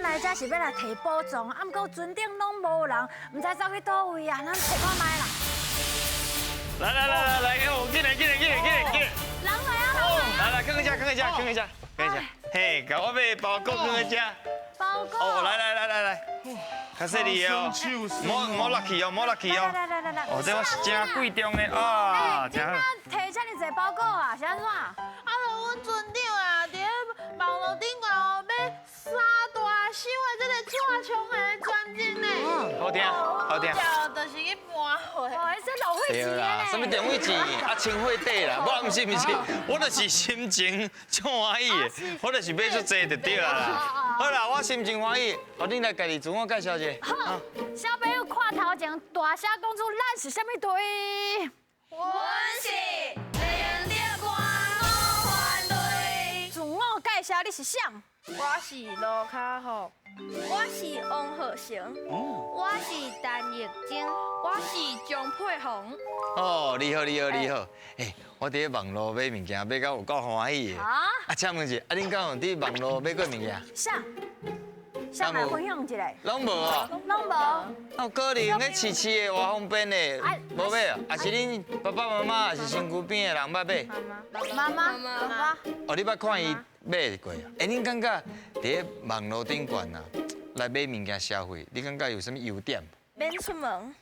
来这是要来提保障，啊，毋过船顶拢无人，唔知走去倒位啊，咱找看卖啦。来，进来！人来啊！来，看一下。嘿，给我买包糕看一下。包裹。哦，来，较细腻哦，莫落去哦。来。哦，这我是真贵重的啊，今仔提遮尔济包裹啊，是安怎？啊，阮船长啊，伫咧网络顶悬哦，要三大箱的这个串枪的专辑呢。好听。叫就是去搬货。哦，这老会对啦，钱呢。什么电费钱啊，清货底啦，不是，我就是心情足欢喜的，我就是买足济就对啦。好啦，我心情欢喜，好，你来家己自我介绍一下。好，小朋友看头前大声讲出咱是什么队？阮是零点关梦幻队。自我介绍你是谁？我是卢卡虎，我是王鹤成，我是陈奕晶，我是张佩红。哦，你好。哎，我伫咧网络买物件，买到有够欢喜的。啊？请问一下，恁敢有伫网络买过物件？谁来分享一下？拢无哦。拢无。有可能迄市的外方便的，无买啊？还是恁爸爸妈妈，还是身躯边的人捌买？妈妈。哦，你捌看伊买过啊？哎，恁感觉伫咧网络顶管啊，来买物件消费，你感觉有啥物优点？免出门。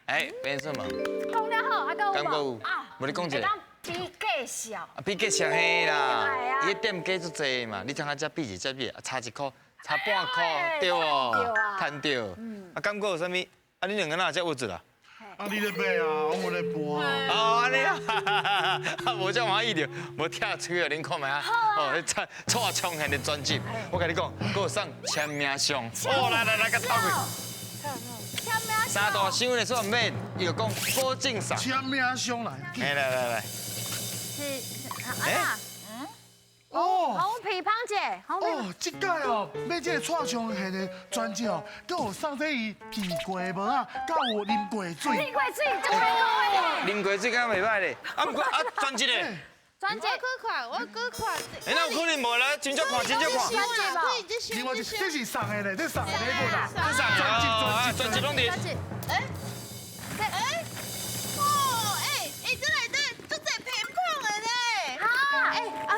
哎，免什么？讲了好，还有敢有无？啊，无你讲一个。比介绍。啊，比价上嘿啦，哎呀伊个店价足济嘛，你通下只比差1箍，差半箍，对对哦啊，赚到。啊，感觉有啥物？啊，你两个哪才物质啦？啊，你咧买啊，我无咧播啊。哦，安尼啊，啊，无遮欢喜着，无跳出去恁看觅啊。哦，迄蔡冲现的专辑，我甲你讲，佮有送签名相。哦，来，甲头过。签名三大箱的算免，伊就讲保证送。签名上来。哎，来。是啊。哦红皮芳姐，红皮。哦，这届哦，买这个串枪下的专辑哦，佮有送这伊甜过无啊，佮有啉过水。你过水就会讲的。啉过水敢袂歹咧，啊，不过啊，专辑咧。专辑。我搁看。哎，那有可能无啦，真少看。专辑吧。另外这是送的咧，这送的礼物啦。这啥专辑拢伫。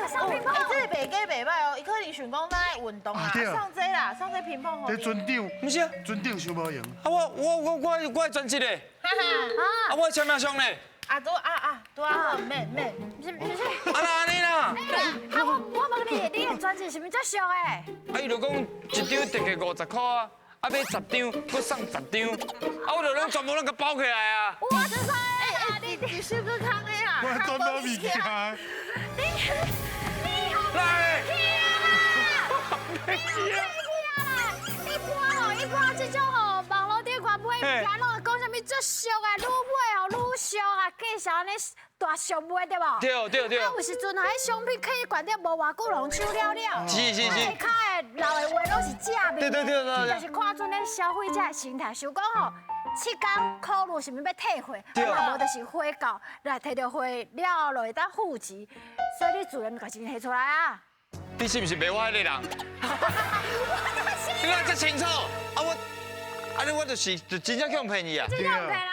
送乒乓。这个袂假袂歹哦，伊可能想讲咱爱运动啊，送这啦，送这乒乓好。这船长，不是啊，船长想无用。啊我专辑咧，啊我签名箱咧，都好，免。啊那安尼啦，啊我问你，你的专辑是毋是足俗的？啊伊就讲一张特价50块啊，啊买10张，佮送10张，啊我就拢全部拢甲包起来啊。我是说，你是不是康的啊？我赚到物件。来，一般这种吼，网络顶看买物件，拢会讲啥物足俗的，愈买吼愈俗啊，介绍安尼大俗买对无？对。啊，有时阵啊，迄商品可以管得无偌久，拢收了了。是。下骹的老的话拢是假面。对。就是看准咱消费者的心态，想讲吼。7天考虑是毋是要退货，啊无就是花到，来摕到货了就会当付钱，所以你自然把钱摕出来啊。你是不是卖我迄个人？你看这清楚，我就是真正用便宜啊。真正骗啊！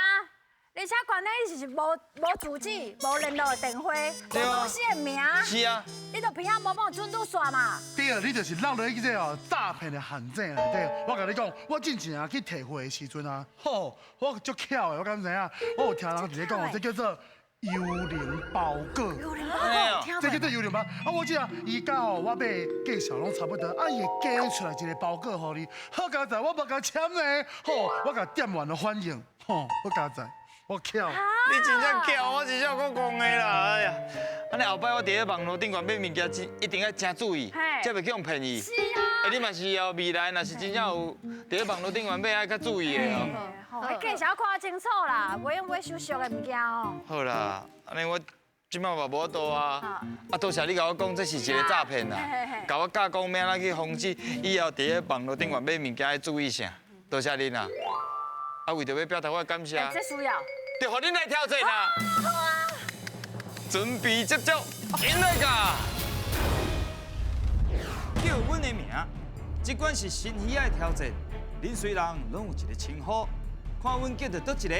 而且关键伊是无住址、无联络的电话、无公司的名。是啊。你就平安无帮准拄煞嘛。对啊，你就是落入去这哦诈骗的陷阱内底。我甲你讲，我进前啊去提货的时阵啊，吼，我足巧的，我敢知影，我有听人伫咧讲，这叫做幽灵包裹。幽灵包裹，这叫做幽灵包。啊，我记啊，伊甲哦我买介绍拢差不多，啊伊会寄出来一个包裹互你。好佳在，我无甲签呢，吼，我甲店员的反应，吼，好佳在。我巧，你真正巧，我是照我讲的啦。哎呀，安尼后摆我伫咧网络顶管买物件，一定要真注意，才袂去用便宜。是啊。哎，你嘛是哦，未来若是真正有伫咧网络顶管买，爱较注意的哦。你介绍看清楚啦，袂用买收俗的物件哦。好啦，安尼我即摆嘛无倒啊。啊，多谢你甲我讲，这是一个诈骗啦，甲我教讲要安怎去防止以后伫咧网络顶管买物件要注意啥。多谢恁啦。啊，为着要表达我的感谢，这需要。就互恁来挑战啦。好啊。准备接招，进来噶！叫阮的名，这款是新鱼仔的挑战，恁虽然拢有一个称呼，看阮叫到倒一个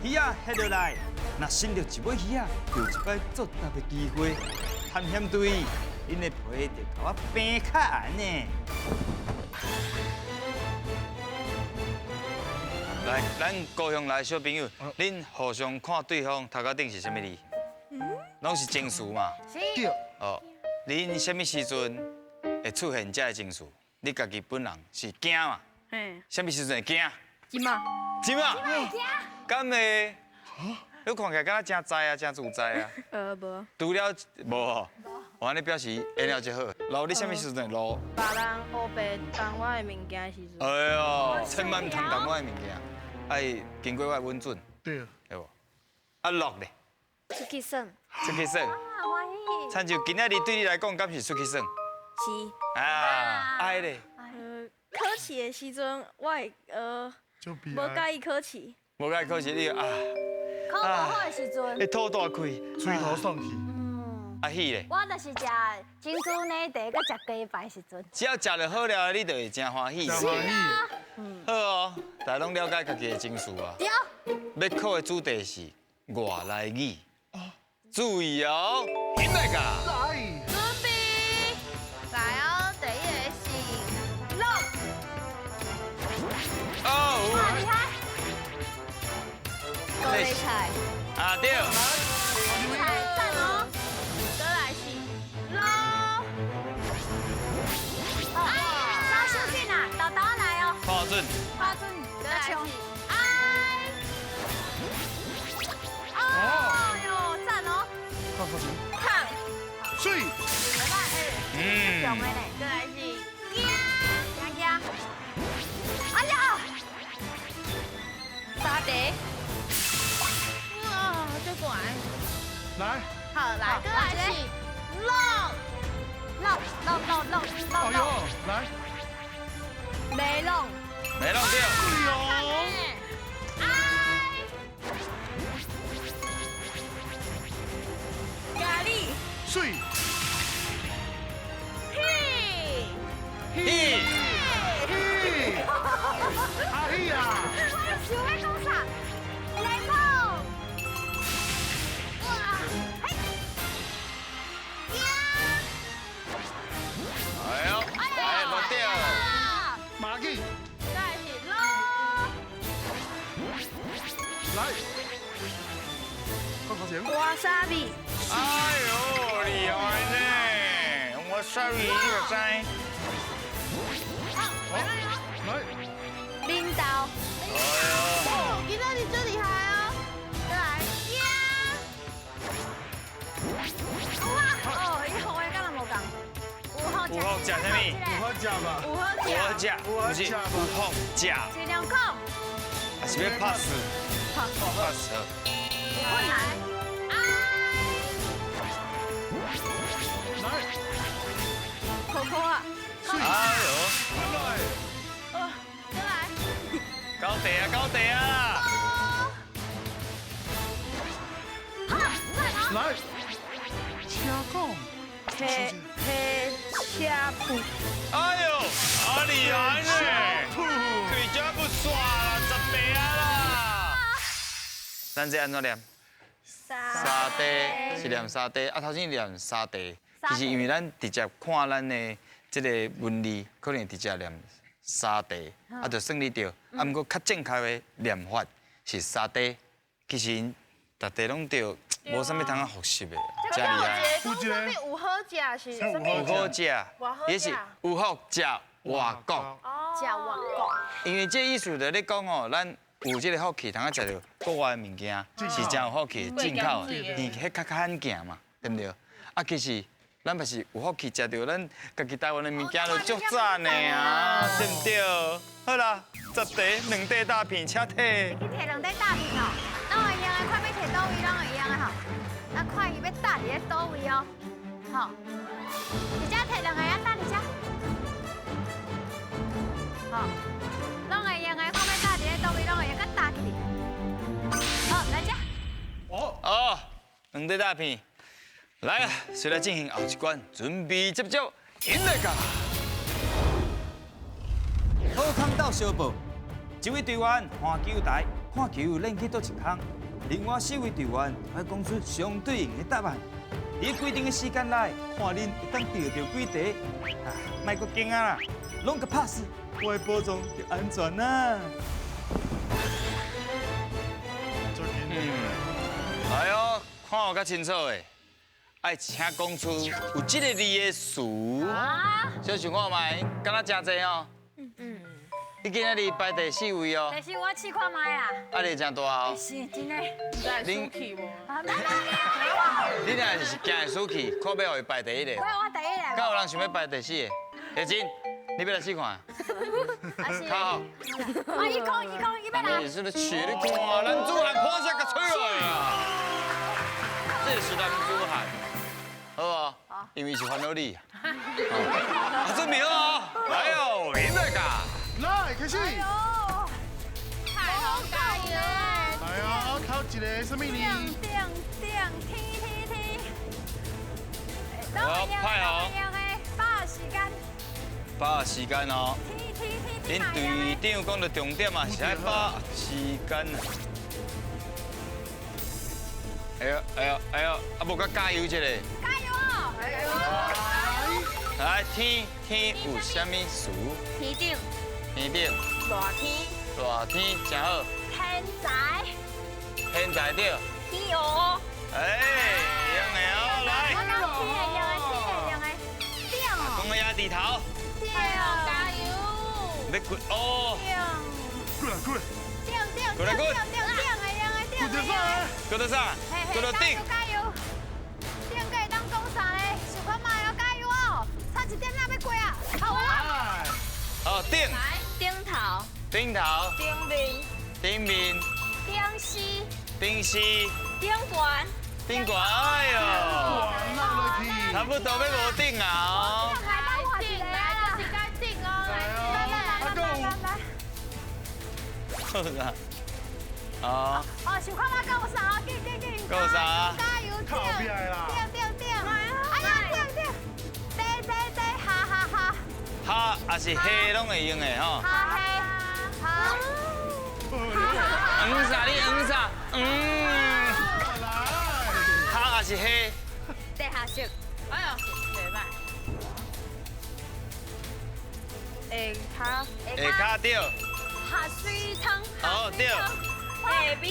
鱼仔下落来，若新着一尾鱼仔，就有一摆作答的机会。探险队，恁的皮得甲我平较红呢。来，咱高雄来的小朋友，恁互相看对方头壳顶是啥物字？拢是情绪嘛。对，哦，恁什么时阵会出现这个情绪？你家己本人是惊嘛？嘿，什么时阵会惊？今嘛，是嘛？敢会？你看起来敢若真知啊，真自在啊。无。除了无吼，我安尼表示演了就好。路你什么时阵会路？别人黑白动我的物件的时阵。哎呦，千万唔通动我的物件，爱经过我的温准，对，对无？啊落咧，出去耍。出去耍。啊，欢喜。参照今仔日对你来讲，敢是出去耍？是。啊，爱咧，考试的时阵，我会就比无介意考试。无解考试你就啊，考不好的时阵，你肚大开，吹头送去。啊喜咧。我就是食珍珠奶茶，搁食鸡排的时阵。只要食就好了，你就会真欢喜。真欢喜。好哦，大家拢了解家己的情绪啊。对。要考的主题是外来语。注意哦，现在噶。来，准备，来哦，第一个是龙，哦。哇，厉害！高丽菜，啊对。厉害，赞哦！再来是龙，张秀俊啊，豆豆来哦。花准。花俊，再来是爱。哦哟，赞哦！看看谁？烫，水，强的呢。再来是惊惊！哎呀！沙茶，哇，这管。来，好，来，再来是龙，弄，哎呦，来，梅龙，没弄掉。咖喱，水，嘿，嘿。阿姨啊，我想要讲啥？雷梦。哇！嘿！哎呦，哎，无掉。马吉，再来是龙，来，看看谁？瓦萨比，哎呦，厉害呢！我 sorry 这个知。来，领导，哎呦。哦，今天你最厉害哦，再来哦，以后我敢若无讲。有好食啥物？有好食吧？有好有好食，食，不是有好食，尽量讲。还是要 pass。pass。困难。来，可可啊，哎呦，哦，再来，高地啊，高地啊！来，车讲，黑车铺，哎呦，好厉害呢！腿脚不耍啦，10倍啊啦！咱这安怎念？沙地是念沙地，啊头先念沙地，其实因为咱直接看咱的这个文字，可能直接念沙地，啊就算你对，啊不过较正确的念法是沙地，其实因大家拢对，无啥物通啊复习的，真厉害。有一个有好食是什么？有好食，也是有好食外国。食外国。因为这意思就咧讲哦，咱有这个福气，通啊食到国外的物件，是真有福气，进口的，伊迄较罕见嘛，对不对？啊，其实咱嘛是有福气食到咱家己台湾的物件，就足赞的啊，对不对？好啦，10题2题大片，请摕。去摕两块大片哦，拢会用的，看要摕倒位，拢会用的吼。啊，看伊要搭伫咧倒位哦，吼。直接摕两个啊，搭伫遮。吼，拢会用的，看要搭伫咧倒位，拢会用，甲搭起哩。好，来遮。哦，2题大片，来啊，随来进行后一关，准备接招，现在噶。好康到小报，一位队员看球台，看球扔去倒一空，另外4位队员要讲出相对应的答案。伫规定的时间内，看恁会当钓到几题。啊，莫阁惊啊啦，拢个 pass， 我的保障就安全啦。来哦，看有较清楚的，爱请讲出有这个字的词。小想看卖，敢若真济哦。你今仔日排第4位哦。但是我试看卖啦。啊，你真大哦。是真的。你在输气无？你若是惊会输气，看要互伊排第1个。我第一啦。敢有人想要排第4个？叶真，你要来试看。较好。一空，伊要来。你是不是去？你看，咱主汉看啥个吹来啊？这是咱主汉，好啊。因为是烦恼你。准备好啊！来哦，林大家。来，开始。太好加油！来啊，考一个什么呢？我派哦。把时间哦。恁队长讲的重点嘛，是爱把时间啊。哎呦，啊无甲加油一下。加油哦！来，天有啥物事？天顶，天顶。热天真好。天才对。天鹅，哎，用的哦，来。讲个压地头。加油！要滚哦。过来。过来。过得上。过得上，过得顶。加油！顶个会当讲啥嘞？想看嘛要加油哦！差一点仔要过啊！好啊！哦，顶。顶头，顶头。顶面，顶面。顶西，顶西。顶管，顶管，哎呦，差不多要无顶啊！好啦，哦，想看嘛够啥？够啥？加油！靠边啦！顶！哎呀，顶！哈！哈也是黑拢会用的吼。哈！啥？你啥？哈也是黑。地下室，哎呦，袂歹。下骹对。下水汤。哦对。下面，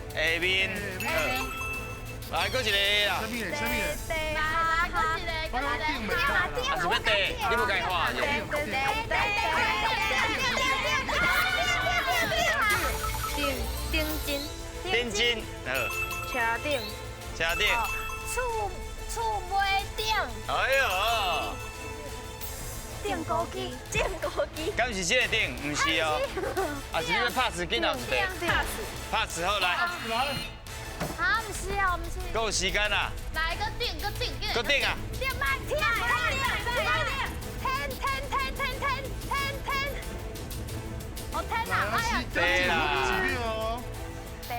下面。来，搁一个啦。什么嘞？我讲顶袂啊是要地，你要该画就。顶金，顶金，好。车顶，车顶。厝尾顶。哎呦。顶高机。敢是这个顶？唔是哦。啊是你要拍死囡仔是地。拍死好来。啊，唔是哦，唔是。够有时间啦。来个顶，搁顶啊。顶慢天，哦天哪，哎呀，地啦。地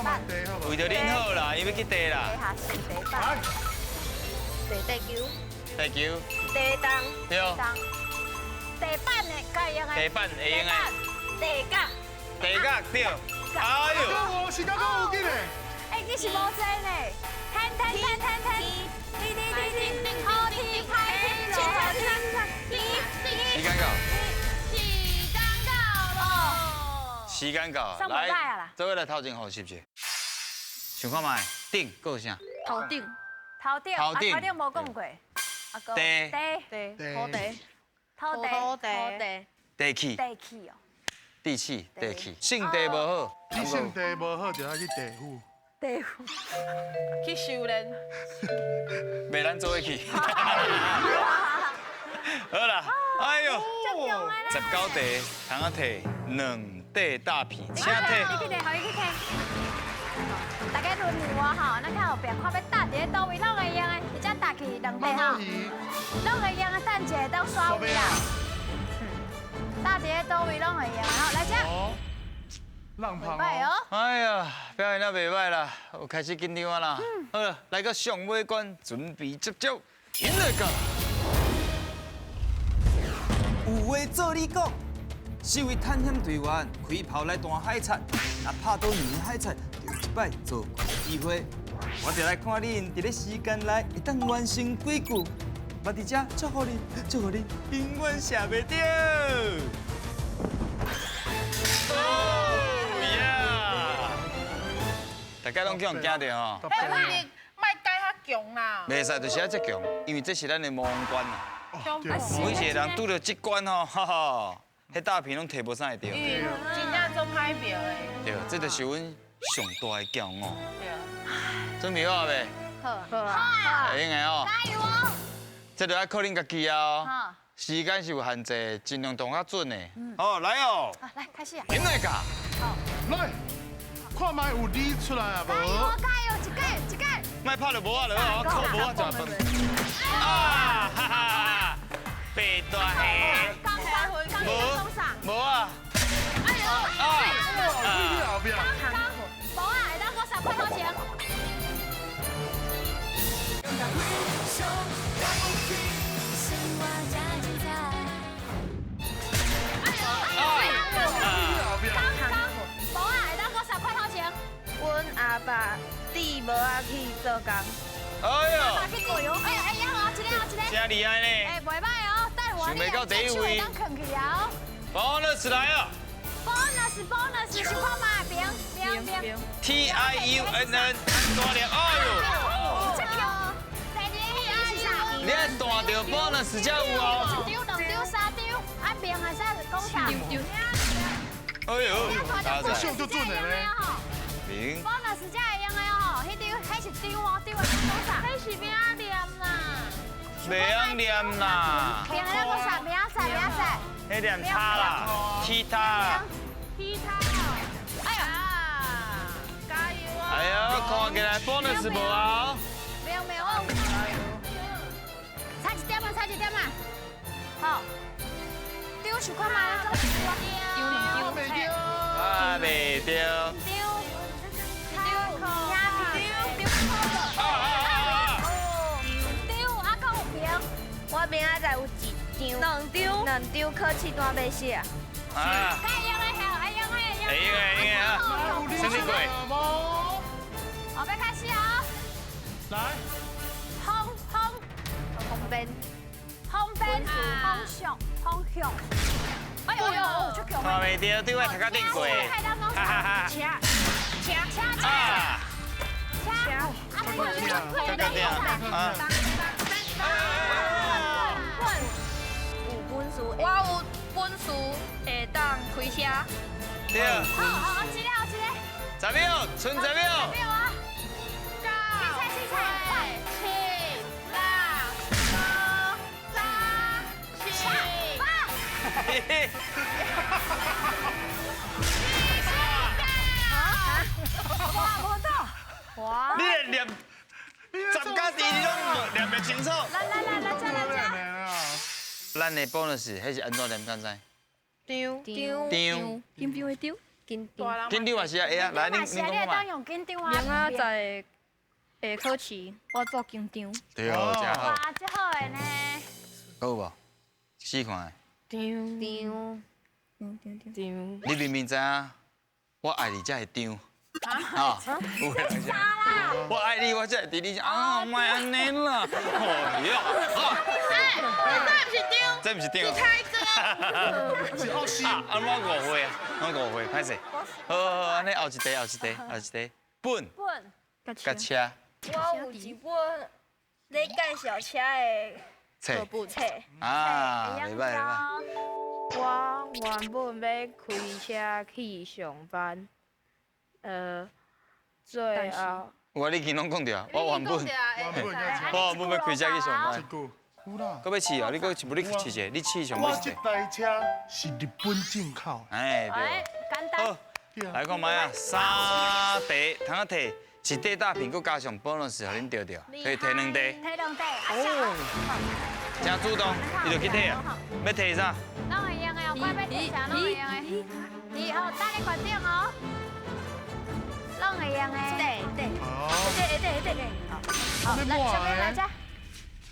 板，为着恁好啦，伊要去地啦。地下室地板，地球，地球。地动，对。地板的该用的。地板会用的。地角，地角对。哎呦。时间够有紧嘞。哎，你是无济呢。天，好天拍天，时间到。哦。时间到，上不来啊啦做伙来头前呼吸者。想看卖，顶，还有啥？头顶，头顶无讲过。地。土地，土地，地气。地气哦。地气，地气。性地无好。你性地无好，就要去地府。地府。去修炼。袂咱做伙去。好啦，哎呦，19题，通啊摕2块大片，请摕。你去摕，互伊去摕。大家轮流啊吼，咱看后壁看要搭伫倒位，拢会用的，或者搭去2块吼，拢会用的，等一下当刷位啦。搭伫咧倒位拢会用，好来这。浪胖拜哦。哎呀，表现得袂歹啦，有开始紧张啊啦。好了，来个上尾关，准备接招，赢了个。有话做你讲，身为探险队员，开炮来弹海贼，若拍到圆海贼，就有一摆做怪的机会。我就来看恁伫咧时间内会当完成几句，我伫遮祝福你，永远写袂掉。哦呀！大家拢叫人惊着吼，哎，我你卖改较强啦。袂使就是要遮强，因为这是咱的魔王关啊。对，每一个人拄到这关吼，哈哈，迄大片拢摕无啥会着。因为真正做歹票的。对，这就是阮上大的骄傲。对。准备好未？好啊，会用的哦。加油哦！这就要靠恁家己啊哦。好，时间是有限制，尽量动较准的。好，来哦。好，来开始啊！赢来噶。来，看卖有你出来啊加油无？加油，一个一个。卖拍就无啊，就好，靠无啊，就分。啊哈哈！白大黑。刚刚上。无啊。哎呦！你后边。无啊，会当我3块头钱。无啊，会当我3块头钱。阮阿爸弟无啊去做工，哎呦，去过油。哎呀，哎呀，哦，一个。真厉害呢！哎，袂歹哦，等我想袂到第一位当啃去啊！ bonus 来了 bonus，想看嘛，冰。 ，TIUNN， 大力，哎呦！这个，第二个是啥？你爱弹到 bonus 才有哦。2张、3张，啊冰还是讲啥？哎呦，大这仔，秀就准的咧。零。 bonus 才会用的哦，迄张迄是张哦，张的讲啥？迄是名念啦。袂晓念啦，冰的讲啥？名仔，迄念叉啦，踢他啦。踢他。哎呀！加油啊！哎呦，看起来 bonus 无啊？没有哦。差一点嘛。好。丢手看嘛，丢袂掉。啊，袂着。我明仔载有一张，2张考试单要写。啊，会用啊，身体过。我要开始啊！来，风向。哎呦呦，出球看袂着，对我头壳顶过。哈哈哈。啊！有本事，我有本事会当开车。对。好，一个。 10秒，剩10秒。没有啊。哇！你连念10加字你拢念袂清楚。来，咱的 bonus 迄是安怎念？敢知？丢，张。会丢，紧丢。紧张嘛是啊，会啊，来恁讲嘛。用紧张啊。明仔载下考试，我做紧张。对哦，真好。哇，真好的呢。有无？试看。丢。你明明知影，我爱你才会张。啊？有个人讲，我爱你，我才会伫你啊，莫安尼啦。哦哟，这不是张，是奥西。啊，我误会啊，我误会，歹势。好，安尼后一题，本甲车我有一本咧介绍车的册册。啊，袂歹。我原本要开车去上班，最后你今拢讲着，我原本要开车去上班。句，有啦。搁要试哦，你搁不你试者，你试上我这要试。台车是日本进口的。哎，对。简单。好，来看卖啊，3题通啊摕，一题大片，搁加上 bonus，互恁得着，可以摕2题。摕2题。真主动，伊就去摕啊。要摕啥？拢会用的哦，我要摕啥拢会用的。你哦，等你决定哦。拢会用的。对。好，来这。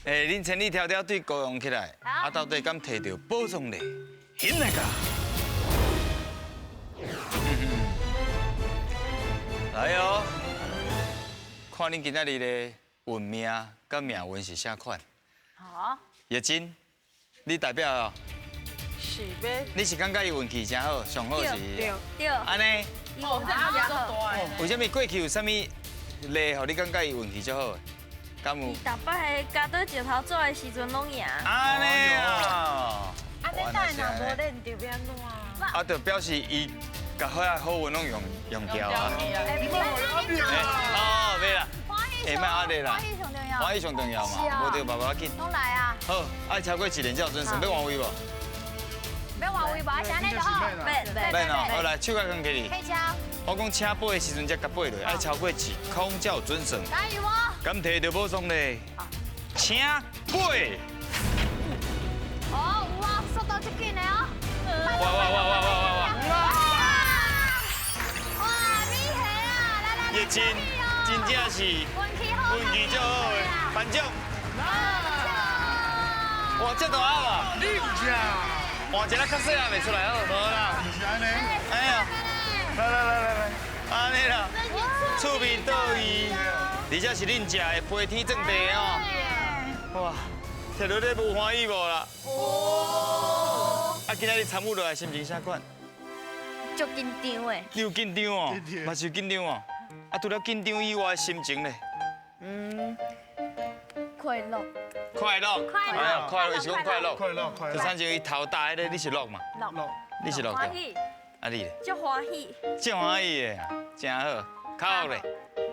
诶，恁千里迢迢对高雄起来，啊，到底敢摕到保障呢？现在个，来哦，看恁今仔日的运命甲命运是啥款？好，叶真，你代表哦，是呗。你是感觉伊运气真好，上好是？对，安尼，哦，这样子大的。为什么过去有啥物例，互你感觉伊运气足好？敢有？逐摆加到石头做的时阵拢赢。安尼啊！安尼当然若无练就变怎？啊，就表示伊甲好运拢用掉啊！哦，袂啦，会卖安尼啦，欢喜上重要，欢喜上重要是嘛，啊无对爸爸紧。拢来啊！好，爱超过1年才有准绳，要换位无？要换位吧，安尼就好。免哦，好来，手甲放起哩。可以敲，我讲请背的时阵才甲背落，爱超过1空才有准绳。加油哦！敢摕到保送咧？请背。哦，有啊，速度真紧的哦。哇！哇，厉害啊！来来，叶真，真正是运气足好的颁奖。哇，这大鸭啊！你呀，换一个较细也袂出来哦，无啦。是安尼。哎呀，来，安尼啦，厝边倒伊，而且是恁食的飞天正地哦。哇，摕到你无欢喜无啦？啊，今仔日参与落来心情啥款？足紧张的。你有紧张哦紧张，嘛是有紧张哦。啊，除了紧张以外，心情咧？快乐。快乐，哎呀，快乐，伊是讲快乐。快乐。就像伊头大迄个，你是乐嘛？乐。你是乐掉。欢喜，啊你咧？足欢喜。真欢喜的，真好。靠咧，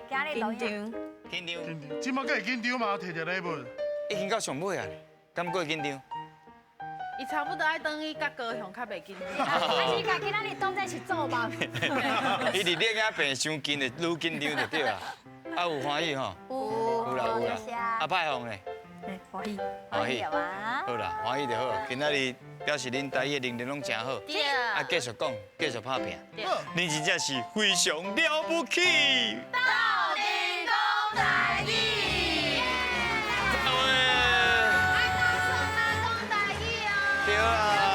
今日录音，紧张。即马个会紧张嘛？摕着礼物。已经到上尾啊，敢过紧张？伊差不多爱等伊甲高雄较袂紧张。还是家今仔日当作是做梦。伊伫你遐病伤紧的，愈紧张就对啦。啊有欢喜吼？有啦。啊派红咧？欢喜。欢喜。啊！好啦，欢喜就好。今仔日表示恁大家能力拢真好。对。啊，继续讲，继续拍拼。你真正是非常了不起。到底讲台语。对啊。